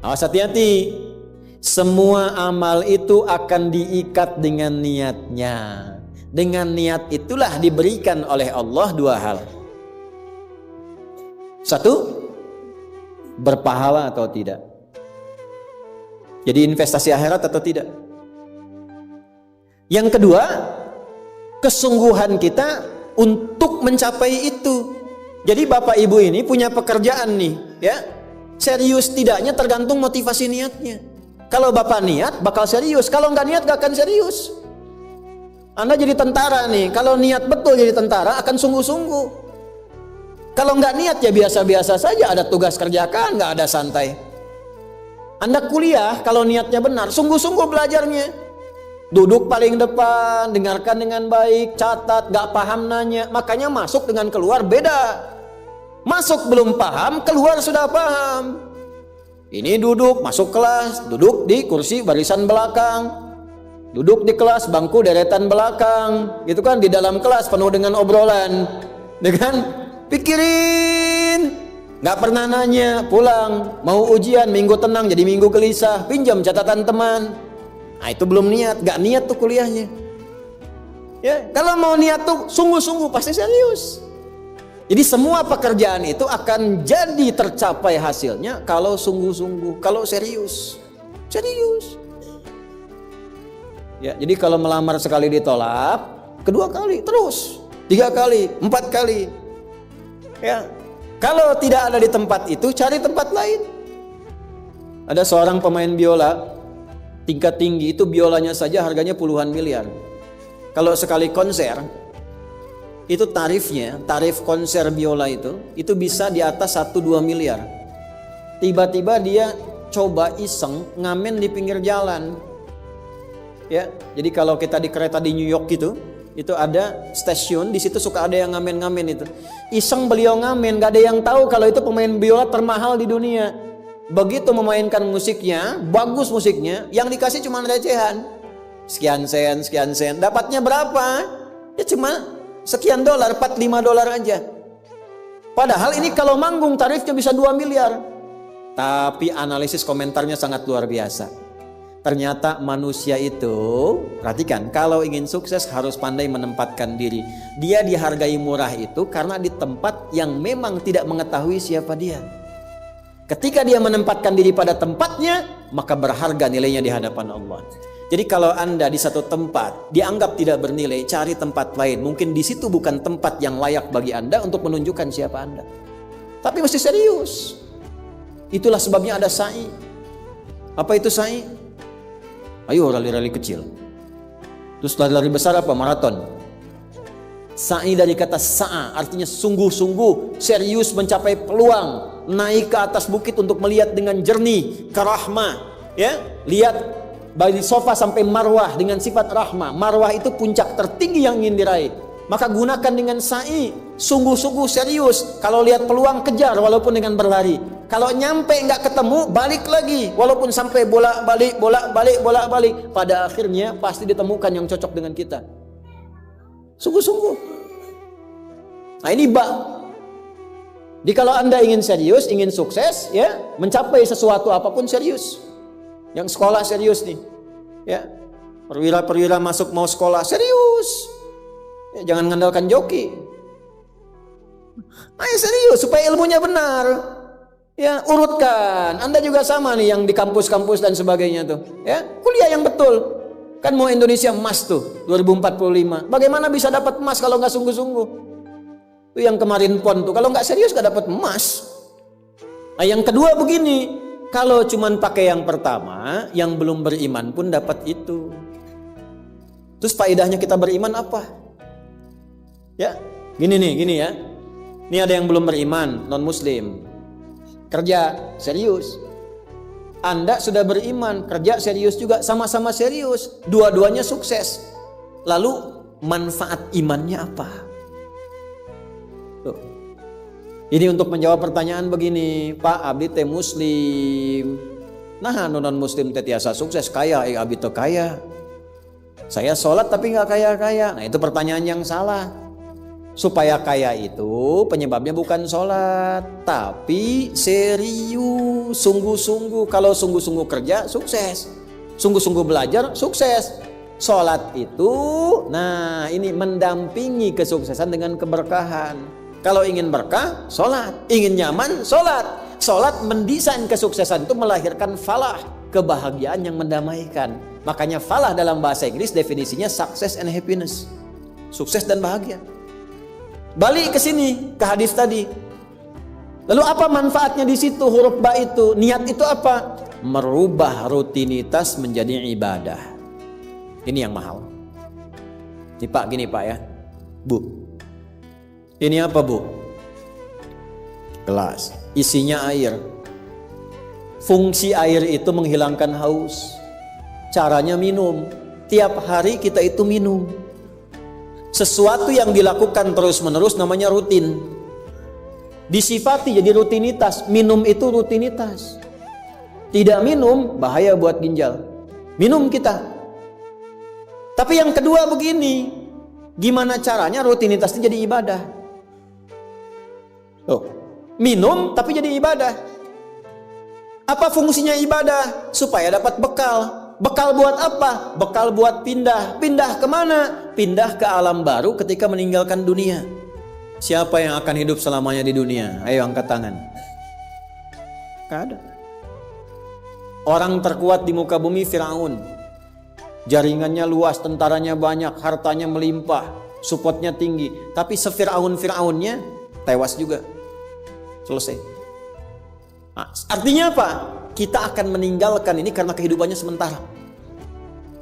Awas hati-hati. Semua amal itu akan diikat dengan niatnya. Dengan niat itulah diberikan oleh Allah dua hal. Satu, berpahala atau tidak. Jadi investasi akhirat atau tidak. Yang kedua, kesungguhan kita untuk mencapai itu. Jadi bapak ibu ini punya pekerjaan nih, ya. Serius tidaknya tergantung motivasi niatnya. Kalau bapak niat bakal serius, kalau nggak niat gak akan serius. Anda jadi tentara nih, kalau niat betul jadi tentara akan sungguh-sungguh. Kalau nggak niat ya biasa-biasa saja, ada tugas kerjakan, nggak ada santai. Anda kuliah kalau niatnya benar, sungguh-sungguh belajarnya. Duduk paling depan, dengarkan dengan baik, catat, nggak paham nanya. Makanya masuk dengan keluar beda. Masuk belum paham, keluar sudah paham. Ini duduk, masuk kelas, duduk di kursi barisan belakang. Duduk di kelas, bangku deretan belakang. Gitu kan, di dalam kelas penuh dengan obrolan. Dengan pikirin. Nggak pernah nanya, pulang. Mau ujian, minggu tenang jadi minggu gelisah. Pinjam catatan teman. Nah itu belum niat, nggak niat tuh kuliahnya. Ya, kalau mau niat tuh sungguh-sungguh pasti serius. Jadi semua pekerjaan itu akan jadi tercapai hasilnya kalau sungguh-sungguh, kalau serius. Serius. Ya, jadi kalau melamar sekali ditolak, kedua kali terus, 3 kali, 4 kali. Ya. Kalau tidak ada di tempat itu, cari tempat lain. Ada seorang pemain biola tingkat tinggi, itu biolanya saja harganya puluhan miliar. Kalau sekali konser, itu tarif konser biola itu bisa di atas 1-2 miliar. Tiba-tiba dia coba iseng ngamen di pinggir jalan. Ya, jadi kalau kita di kereta di New York itu ada stasiun, di situ suka ada yang ngamen-ngamen itu. Iseng beliau ngamen, gak ada yang tahu kalau itu pemain biola termahal di dunia. Begitu memainkan musiknya, bagus musiknya, yang dikasih cuma recehan. Sekian sen, dapatnya berapa? Ya cuma sekian dolar, 4-5 dolar aja. Padahal ini kalau manggung tarifnya bisa 2 miliar. Tapi analisis komentarnya sangat luar biasa. Ternyata manusia itu, perhatikan, kalau ingin sukses harus pandai menempatkan diri. Dia dihargai murah itu karena di tempat yang memang tidak mengetahui siapa dia. Ketika dia menempatkan diri pada tempatnya, maka berharga nilainya di hadapan Allah. Jadi kalau Anda di satu tempat dianggap tidak bernilai, cari tempat lain. Mungkin di situ bukan tempat yang layak bagi Anda untuk menunjukkan siapa Anda. Tapi mesti serius. Itulah sebabnya ada sa'i. Apa itu sa'i? Ayo rali-rali kecil. Terus lari-lari besar apa? Maraton. Sa'i dari kata sa'a, artinya sungguh-sungguh, serius mencapai peluang, naik ke atas bukit untuk melihat dengan jernih ke rahmah. Ya, lihat dari sofa sampai marwah dengan sifat rahmah. Marwah itu puncak tertinggi yang ingin diraih. Maka gunakan dengan sa'i, sungguh-sungguh serius. Kalau lihat peluang kejar walaupun dengan berlari. Kalau nyampe nggak ketemu, balik lagi. Walaupun sampai bolak-balik. Pada akhirnya pasti ditemukan yang cocok dengan kita. Sungguh-sungguh. Nah ini Jadi kalau Anda ingin serius, ingin sukses, ya, mencapai sesuatu apapun serius. Yang sekolah serius nih. Ya. Perwira-perwira masuk mau sekolah serius. Ya, jangan mengandalkan joki. Ayo serius supaya ilmunya benar. Ya, urutkan. Anda juga sama nih yang di kampus-kampus dan sebagainya tuh. Ya, kuliah yang betul. Kan mau Indonesia emas tuh 2045. Bagaimana bisa dapat emas kalau nggak sungguh-sungguh? Itu yang kemarin PON tuh, kalau nggak serius nggak dapat emas. Nah, yang kedua begini, kalau cuman pakai yang pertama, yang belum beriman pun dapat itu. Terus faedahnya kita beriman apa? Ya, gini ya. Ini ada yang belum beriman, non muslim. Kerja serius. Anda sudah beriman, kerja serius juga, sama-sama serius. Dua-duanya sukses. Lalu manfaat imannya apa? Tuh. Ini untuk menjawab pertanyaan begini, Pak abdi teh muslim. Nah, non muslim teh tiasa sukses, kaya, abdi teh kaya. Saya sholat tapi nggak kaya-kaya. Nah, itu pertanyaan yang salah. Supaya kaya itu penyebabnya bukan sholat, tapi serius, sungguh-sungguh. Kalau sungguh-sungguh kerja, sukses. Sungguh-sungguh belajar, sukses. Sholat itu, nah ini mendampingi kesuksesan dengan keberkahan. Kalau ingin berkah, sholat. Ingin nyaman, sholat. Sholat mendesain kesuksesan itu melahirkan falah, kebahagiaan yang mendamaikan. Makanya falah dalam bahasa Inggris definisinya success and happiness. Sukses dan bahagia. Balik ke sini, ke hadis tadi. Lalu apa manfaatnya di situ huruf ba itu? Niat itu apa? Merubah rutinitas menjadi ibadah. Ini yang mahal. Nih Pak, gini Pak ya. Bu. Ini apa Bu? Gelas. Isinya air. Fungsi air itu menghilangkan haus. Caranya minum. Tiap hari kita itu minum. Sesuatu yang dilakukan terus-menerus namanya rutin. Disifati jadi rutinitas. Minum itu rutinitas. Tidak minum bahaya buat ginjal. Minum kita. Tapi yang kedua begini, gimana caranya rutinitas itu jadi ibadah? Minum tapi jadi ibadah. Apa fungsinya ibadah? Supaya dapat bekal. Bekal buat apa? Bekal buat pindah. Pindah kemana? Pindah ke alam baru ketika meninggalkan dunia. Siapa yang akan hidup selamanya di dunia? Ayo angkat tangan. Gak ada. Orang terkuat di muka bumi Firaun. Jaringannya luas, tentaranya banyak, hartanya melimpah, supportnya tinggi. Tapi se-Firaun-Firaunnya tewas juga. Selesai. Nah, artinya apa? Kita akan meninggalkan ini karena kehidupannya sementara.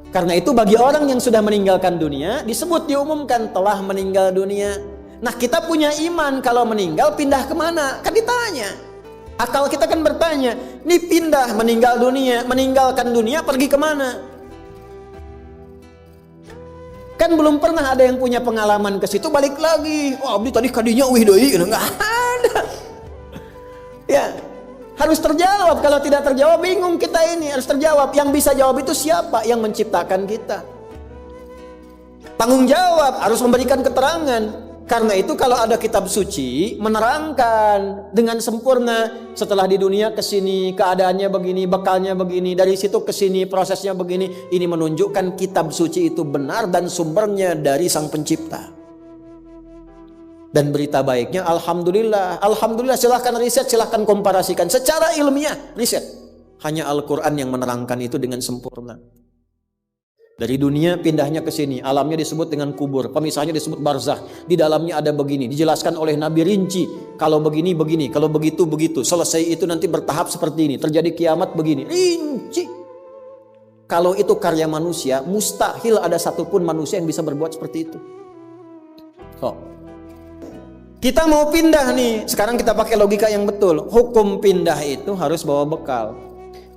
Karena itu bagi orang yang sudah meninggalkan dunia, disebut diumumkan telah meninggal dunia. Nah kita punya iman kalau meninggal pindah kemana? Kan ditanya. Akal kita kan bertanya, ini pindah meninggal dunia, meninggalkan dunia pergi kemana? Kan belum pernah ada yang punya pengalaman ke situ balik lagi. Oh abdi tadi kadinya wih doi, nggak ada. Ya. Harus terjawab, kalau tidak terjawab bingung kita ini, harus terjawab. Yang bisa jawab itu siapa? Yang menciptakan kita. Tanggung jawab, harus memberikan keterangan. Karena itu kalau ada kitab suci menerangkan dengan sempurna, setelah di dunia ke sini keadaannya begini, bekalnya begini, dari situ ke sini prosesnya begini. Ini menunjukkan kitab suci itu benar dan sumbernya dari Sang Pencipta. Dan berita baiknya, Alhamdulillah, Alhamdulillah, silahkan riset, silahkan komparasikan. Secara ilmiah, riset. Hanya Al-Quran yang menerangkan itu dengan sempurna. Dari dunia pindahnya ke sini, alamnya disebut dengan kubur, pemisahnya disebut barzakh. Di dalamnya ada begini, dijelaskan oleh Nabi rinci. Kalau begini, begini, kalau begitu, begitu. Selesai itu nanti bertahap seperti ini, terjadi kiamat begini. Rinci. Kalau itu karya manusia, mustahil ada satupun manusia yang bisa berbuat seperti itu. Kita mau pindah nih, sekarang kita pakai logika yang betul. Hukum pindah itu harus bawa bekal.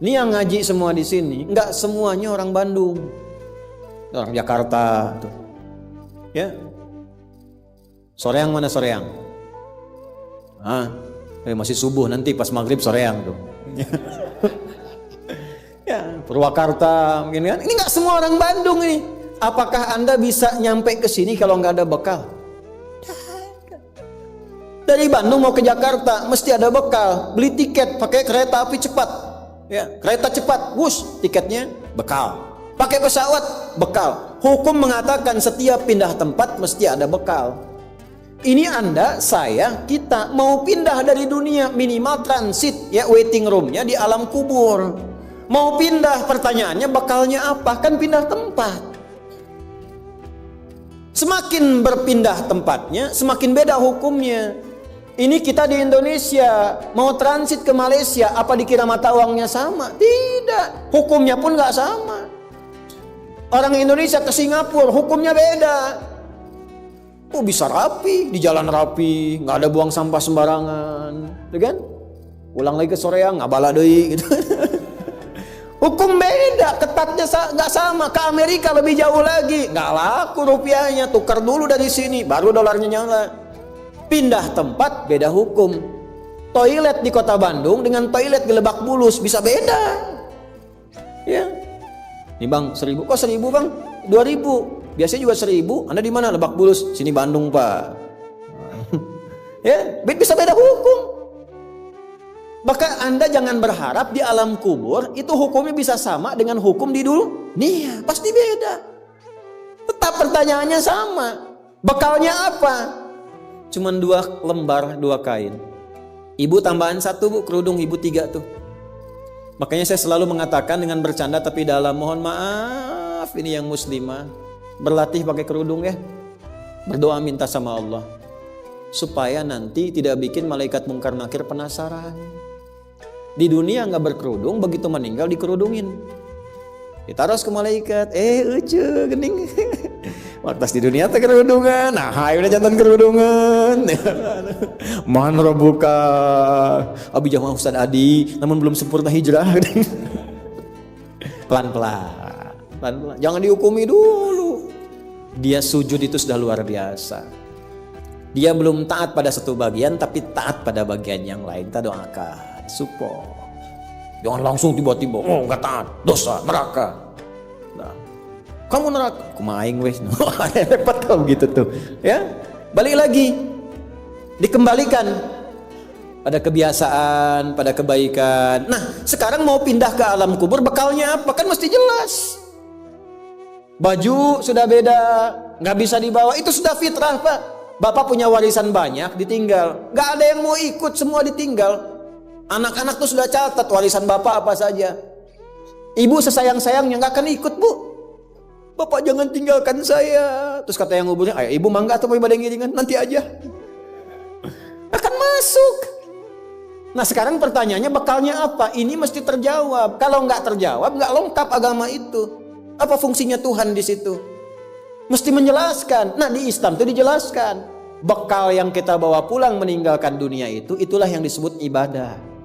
Ini yang ngaji semua di sini, enggak semuanya orang Bandung, orang Jakarta, tuh. Ya. Soreang mana Soreang? Masih subuh nanti pas maghrib Soreang tuh. Ya, Purwakarta mungkin kan. Ini enggak semua orang Bandung ini. Apakah Anda bisa nyampe ke sini kalau enggak ada bekal? Dari Bandung mau ke Jakarta mesti ada bekal. Beli tiket pakai kereta api cepat. Ya, kereta cepat, wush, tiketnya bekal. Pakai pesawat, bekal. Hukum mengatakan setiap pindah tempat mesti ada bekal. Ini Anda, saya, kita mau pindah dari dunia, minimal transit, ya waiting roomnya di alam kubur. Mau pindah, pertanyaannya bekalnya apa? Kan pindah tempat. Semakin berpindah tempatnya, semakin beda hukumnya. Ini kita di Indonesia mau transit ke Malaysia, apa dikira mata uangnya sama? Tidak, hukumnya pun nggak sama. Orang Indonesia ke Singapura, hukumnya beda. Bisa rapi, di jalan rapi, nggak ada buang sampah sembarangan, gitu kan? Pulang lagi ke Soreang, nggak bala deui, gitu. Hukum beda, ketatnya nggak sama. Ke Amerika lebih jauh lagi, nggak laku rupiahnya, tukar dulu dari sini, baru dolarnya nyala. Pindah tempat beda hukum. Toilet di kota Bandung dengan toilet di Lebak Bulus bisa beda. Ya. Nih bang, 1.000. Kok 1.000 bang? 2.000. Biasanya juga 1.000. Anda di mana? Lebak Bulus. Sini Bandung pak. Ya, bisa beda hukum. Maka Anda jangan berharap di alam kubur itu hukumnya bisa sama dengan hukum di dunia. Pasti beda. Tetap pertanyaannya sama. Bekalnya apa? Cuman 2 lembar, 2 kain. Ibu tambahan 1 bu, kerudung ibu 3 tuh. Makanya saya selalu mengatakan dengan bercanda tapi dalam, mohon maaf ini yang muslimah, berlatih pakai kerudung ya. Berdoa minta sama Allah supaya nanti tidak bikin malaikat mungkar nakir penasaran. Di dunia nggak berkerudung, begitu meninggal dikerudungin. Ditaruh ke malaikat, ucu gening. Waktu di dunia teh kerudungan, nah hai udah jantan kerudungan. Man rabbuka, abi jamaah Ustaz Adi, namun belum sempurna hijrah. Pelan-pelan, jangan dihukumi dulu. Dia sujud itu sudah luar biasa. Dia belum taat pada satu bagian, tapi taat pada bagian yang lain. Kita doakan, support. Jangan langsung tiba-tiba, oh nggak taat, dosa, neraka. Nah, kamu neraka, kumaing wes, repot kalau gitu tuh, ya. Balik lagi, dikembalikan pada kebiasaan, pada kebaikan. Nah, sekarang mau pindah ke alam kubur, bekalnya apa? Kan mesti jelas. Baju sudah beda, nggak bisa dibawa, itu sudah fitrah Pak. Bapak punya warisan banyak, ditinggal, nggak ada yang mau ikut, semua ditinggal. Anak-anak tuh sudah catat warisan bapak apa saja. Ibu sesayang-sayangnya nggak akan ikut bu. Bapak jangan tinggalkan saya. Terus kata yang nguburnya, ayo ibu mangga atau mau ibadah ngiringan, nanti aja. Akan masuk. Nah sekarang pertanyaannya bekalnya apa? Ini mesti terjawab. Kalau nggak terjawab, nggak lengkap agama itu. Apa fungsinya Tuhan di situ? Mesti menjelaskan. Nah di Islam itu dijelaskan. Bekal yang kita bawa pulang meninggalkan dunia itu, itulah yang disebut ibadah.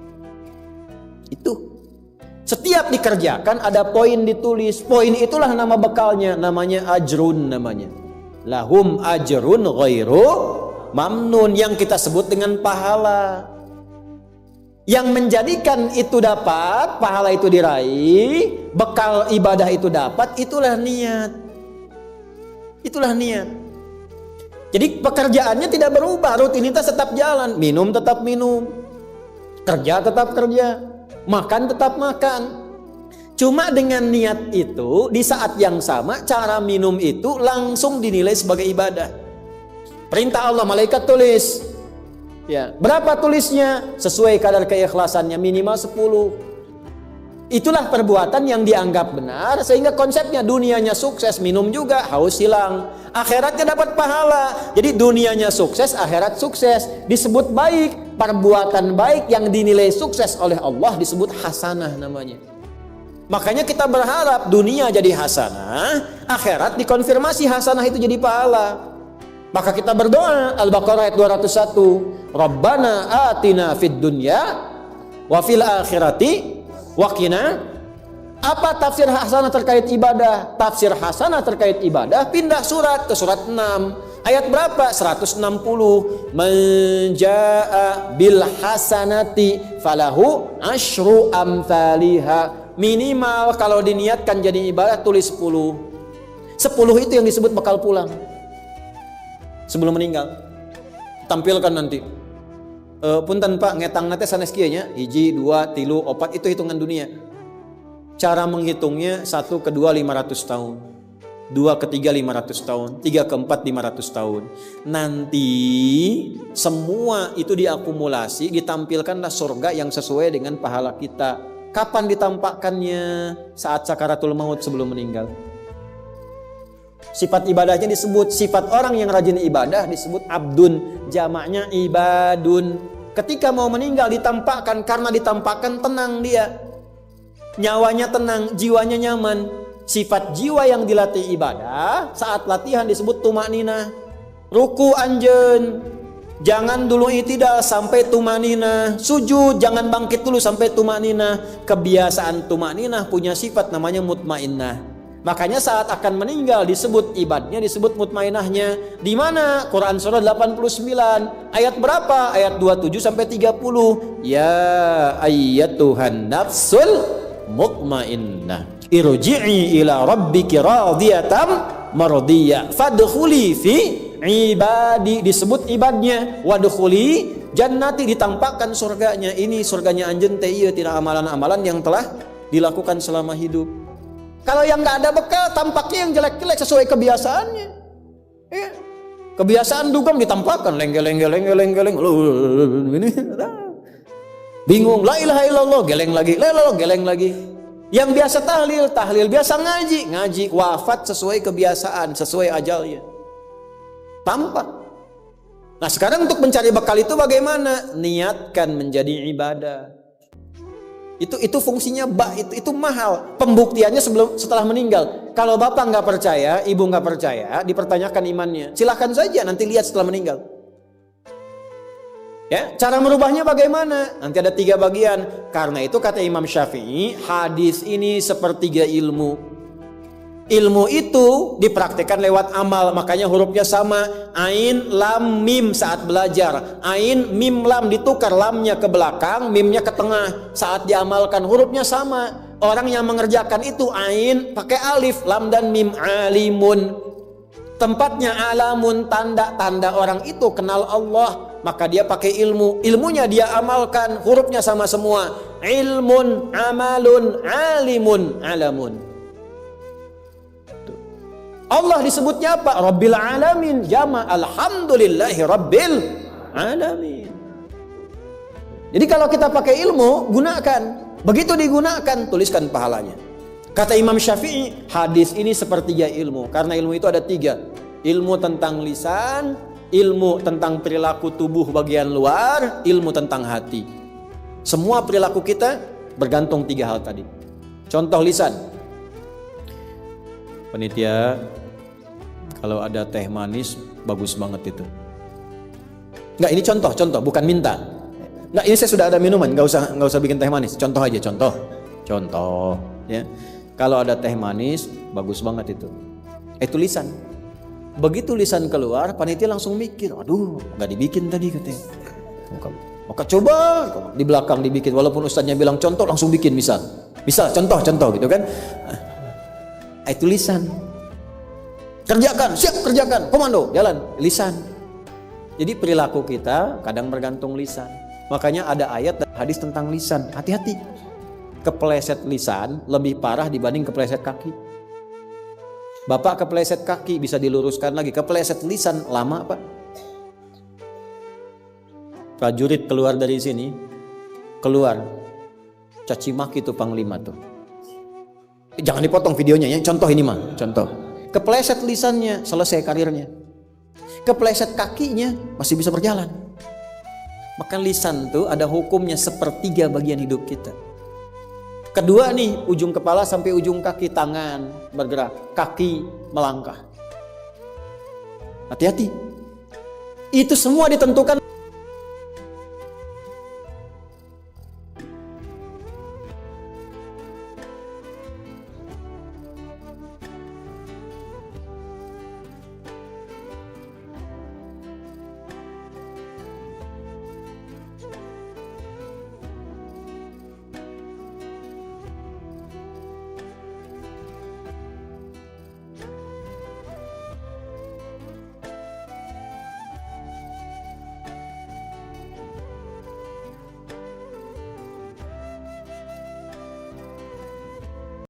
Itu. Setiap dikerjakan ada poin ditulis. Poin itulah nama bekalnya. Namanya ajrun namanya. Lahum ajrun ghairu mamnun. Yang kita sebut dengan pahala. Yang menjadikan itu dapat, pahala itu diraih, bekal ibadah itu dapat, itulah niat. Itulah niat. Jadi pekerjaannya tidak berubah, rutinitas tetap jalan, minum tetap minum, kerja tetap kerja, makan tetap makan. Cuma dengan niat itu, di saat yang sama, cara minum itu langsung dinilai sebagai ibadah. Perintah Allah, malaikat tulis. Ya, berapa tulisnya? Sesuai kadar keikhlasannya, minimal 10. Itulah perbuatan yang dianggap benar, sehingga konsepnya dunianya sukses, minum juga, haus hilang. Akhiratnya dapat pahala. Jadi dunianya sukses, akhirat sukses. Disebut baik, perbuatan baik yang dinilai sukses oleh Allah disebut hasanah namanya. Makanya kita berharap dunia jadi hasanah, akhirat dikonfirmasi hasanah itu jadi pahala. Maka kita berdoa, Al-Baqarah ayat 201, Rabbana atina fid dunya wa fil akhirati wa qina. Apa tafsir hasanah terkait ibadah? Tafsir hasanah terkait ibadah pindah surat ke surat 6. Ayat berapa? 160. Man jaa bil hasanati falahu asyru amsalha. Minimal kalau diniatkan jadi ibadah tulis 10. 10 itu yang disebut bekal pulang. Sebelum meninggal tampilkan nanti punten Pak ngetang nate sanes kieu nya 1, 2, 3, 4 itu hitungan dunia. Cara menghitungnya 1 ke 2 500 tahun, 2 ke 3 500 tahun, 3 ke 4 500 tahun. Nanti semua itu diakumulasi, ditampilkanlah surga yang sesuai dengan pahala kita. Kapan ditampakkannya? Saat sakaratul maut, sebelum meninggal. Sifat ibadahnya disebut, sifat orang yang rajin ibadah disebut abdun, jamaknya ibadun. Ketika mau meninggal ditampakkan, karena ditampakkan tenang dia, nyawanya tenang, jiwanya nyaman. Sifat jiwa yang dilatih ibadah saat latihan disebut tumakninah. Ruku anjen, jangan dulu itidal sampai tumakninah. Sujud jangan bangkit dulu sampai tumakninah. Kebiasaan tumakninah punya sifat namanya mutmainnah. Makanya saat akan meninggal disebut ibadahnya, disebut mutmainahnya. Di mana? Quran surah 89 ayat berapa? Ayat 27 sampai 30. Ya ayyatuhan nafsul mutmainnah, irji'i ila rabbiki radiyatan mardiyah fadkhuli fi ibadi, disebut ibadnya. Wadkhuli jannati, ditampakkan surganya. Ini surganya anjeun teh ieu tina amalan-amalan yang telah dilakukan selama hidup. Kalau yang nggak ada bekal, tampaknya yang jelek-jelek sesuai kebiasaannya. Ya. Kebiasaan dugem ditampakkan lenggel. Ini bingung, la ilaha illallah, geleng lagi, la ilaha geleng lagi. Yang biasa tahlil, biasa ngaji, wafat sesuai kebiasaan, sesuai ajalnya. Tampak. Nah, sekarang untuk mencari bekal itu bagaimana? Niatkan menjadi ibadah. Itu fungsinya itu mahal. Pembuktiannya setelah meninggal. Kalau bapak nggak percaya, ibu nggak percaya, dipertanyakan imannya. Silahkan saja nanti lihat setelah meninggal. Ya, cara merubahnya bagaimana? Nanti ada 3 bagian. Karena itu kata Imam Syafi'i, hadis ini sepertiga ilmu. Ilmu itu dipraktikkan lewat amal, makanya hurufnya sama. Ain, lam, mim saat belajar. Ain, mim, lam ditukar, lamnya ke belakang, mimnya ke tengah. Saat diamalkan hurufnya sama. Orang yang mengerjakan itu ain pakai alif, lam dan mim, alimun. Tempatnya alamun, tanda-tanda orang itu kenal Allah, maka dia pakai ilmu. Ilmunya dia amalkan, hurufnya sama semua. Ilmun, amalun, alimun, alamun. Allah disebutnya apa? Rabbil alamin, jama alhamdulillahi rabbil alamin. Jadi kalau kita pakai ilmu, gunakan. Begitu digunakan, tuliskan pahalanya. Kata Imam Syafi'i, hadis ini sepertiga ilmu. Karena ilmu itu ada 3. Ilmu tentang lisan, ilmu tentang perilaku tubuh bagian luar, ilmu tentang hati. Semua perilaku kita bergantung 3 hal tadi. Contoh lisan. Panitia, kalau ada teh manis bagus banget itu. Enggak, ini contoh, bukan minta. Enggak, ini saya sudah ada minuman, enggak usah bikin teh manis. Contoh aja, contoh, ya. Kalau ada teh manis bagus banget itu. Itu lisan. Begitu lisan keluar, panitia langsung mikir, aduh, enggak dibikin tadi katanya. Maka coba di belakang dibikin, walaupun ustadznya bilang contoh, langsung bikin misal contoh gitu kan. Itu lisan. Kerjakan, siap kerjakan, komando, jalan, lisan. Jadi perilaku kita kadang bergantung lisan. Makanya ada ayat dan hadis tentang lisan. Hati-hati. Kepleset lisan lebih parah dibanding kepleset kaki. Bapak kepleset kaki bisa diluruskan lagi. Kepleset lisan lama, Pak. Prajurit keluar dari sini, caci maki tuh panglima tuh. Jangan dipotong videonya ya. Contoh ini mah, contoh. Kepleset lisannya, selesai karirnya. Kepleset kakinya, masih bisa berjalan. Maka lisan tuh ada hukumnya sepertiga bagian hidup kita. Kedua nih, ujung kepala sampai ujung kaki, tangan bergerak, kaki melangkah. Hati-hati. Itu semua ditentukan